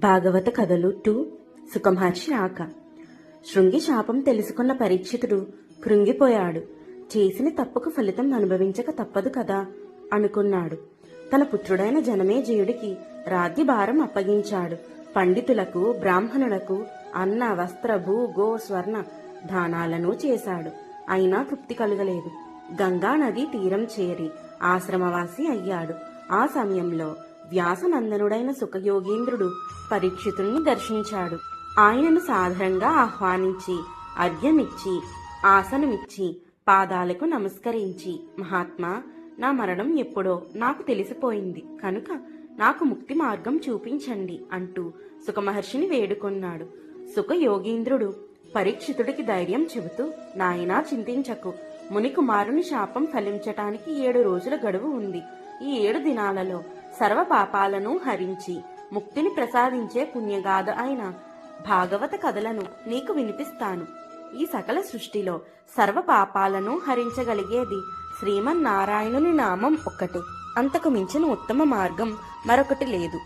భాగవత కథలు 2 సుఖమహర్షి రాక. శృంగి శాపం తెలుసుకున్న పరీక్షితుడు కృంగిపోయాడు. చేసిన తప్పుకు ఫలితం అనుభవించక తప్పదు కదా అనుకున్నాడు. తన పుత్రుడైన జనమేజయుడికి రాజ్యభారం అప్పగించాడు. పండితులకు, బ్రాహ్మణులకు అన్న, వస్త్ర, భూ, గో, స్వర్ణ దానాలను చేశాడు. అయినా తృప్తి కలుగలేదు. గంగా నది తీరం చేరి ఆశ్రమవాసి అయ్యాడు. ఆ సమయంలో వ్యాసనందనుడైన సుఖయోగీంద్రుడు పరీక్షితుణ్ణి దర్శించాడు. ఆయనను సాదరంగా ఆహ్వానించి అర్ఘ్యమిచ్చి ఆసనమిచ్చి పాదాలకు నమస్కరించి, మహాత్మా, నా మరణం ఎప్పుడో నాకు తెలిసిపోయింది కనుక నాకు ముక్తి మార్గం చూపించండి అంటూ సుఖమహర్షిని వేడుకొన్నాడు. సుఖయోగీంద్రుడు పరీక్షితుడికి ధైర్యం చెబుతూ, నాయనా, చింతించకు. మునికుమారుని శాపం ఫలించటానికి 7 రోజుల గడువు ఉంది. ఈ 7 దినాలలో సర్వ పాపాలను హరించి ముక్తిని ప్రసాదించే పుణ్యగాథ అయిన భాగవత కథలను నీకు వినిపిస్తాను. ఈ సకల సృష్టిలో సర్వ పాపాలను హరించగలిగేది శ్రీమన్నారాయణుని నామం ఒక్కటే. అంతకు మించిన ఉత్తమ మార్గం మరొకటి లేదు.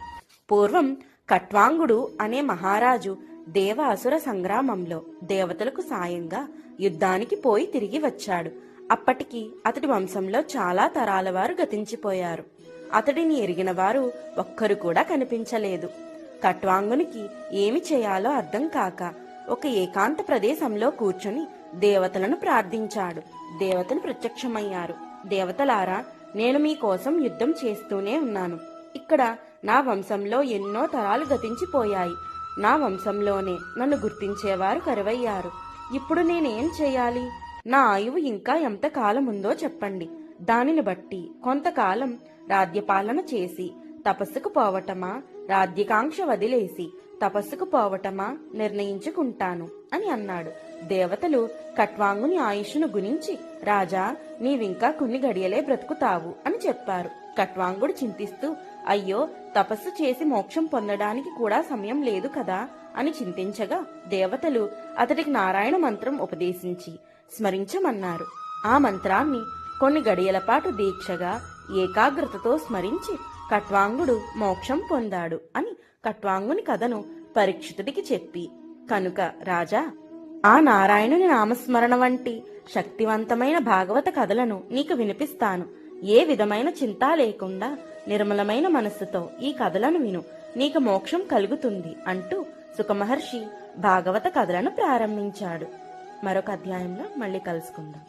పూర్వం కట్వాంగుడు అనే మహారాజు దేవ అసుర సంగ్రామంలో దేవతలకు సాయంగా యుద్ధానికి పోయి తిరిగి వచ్చాడు. అప్పటికి అతడి వంశంలో చాలా తరాల వారు గతించిపోయారు. అతడిని ఎరిగిన వారు ఒక్కరు కూడా కనిపించలేదు. కట్వాంగునికి ఏమి చేయాలో అర్థం కాక ఒక ఏకాంత ప్రదేశంలో కూర్చుని దేవతలను ప్రార్థించాడు. దేవతలు ప్రత్యక్షమయ్యారు. దేవతలారా, నేను మీకోసం యుద్ధం చేస్తూనే ఉన్నాను. ఇక్కడ నా వంశంలో ఎన్నో తరాలు గతించిపోయాయి. నా వంశంలోనే నన్ను గుర్తించేవారు కరువయ్యారు. ఇప్పుడు నేనేం చేయాలి? నా ఆయువు ఇంకా ఎంత కాలం ఉందో చెప్పండి. దానిని బట్టి కొంతకాలం రాజ్యపాలన చేసి తపస్సుకు పోవటమా, రాజ్యకాంక్ష వదిలేసి తపస్సుకు పోవటమా నిర్ణయించుకుంటాను అని అన్నాడు. దేవతలు కట్వాంగుని ఆయుష్ను గురించి, రాజా, నీవింకా కొన్ని గడియలే బ్రతుకుతావు అని చెప్పారు. కట్వాంగుడు చింతిస్తూ, అయ్యో, తపస్సు చేసి మోక్షం పొందడానికి కూడా సమయం లేదు కదా అని చింతించగా దేవతలు అతడికి నారాయణ మంత్రం ఉపదేశించి స్మరించమన్నారు. ఆ మంత్రాన్ని కొన్ని గడియల పాటు దీక్షగా ఏకాగ్రతతో స్మరించి కట్వాంగుడు మోక్షం పొందాడు అని కట్వాంగుని కథను పరీక్షితుడికి చెప్పి, కనుక రాజా, ఆ నారాయణుని నామస్మరణ వంటి శక్తివంతమైన భాగవత కథలను నీకు వినిపిస్తాను. ఏ విధమైన చింత లేకుండా నిర్మలమైన మనస్సుతో ఈ కథలను విను, నీకు మోక్షం కలుగుతుంది అంటూ సుఖమహర్షి భాగవత కథలను ప్రారంభించాడు. మరొక అధ్యాయంలో మళ్ళీ కలుసుకుందాం.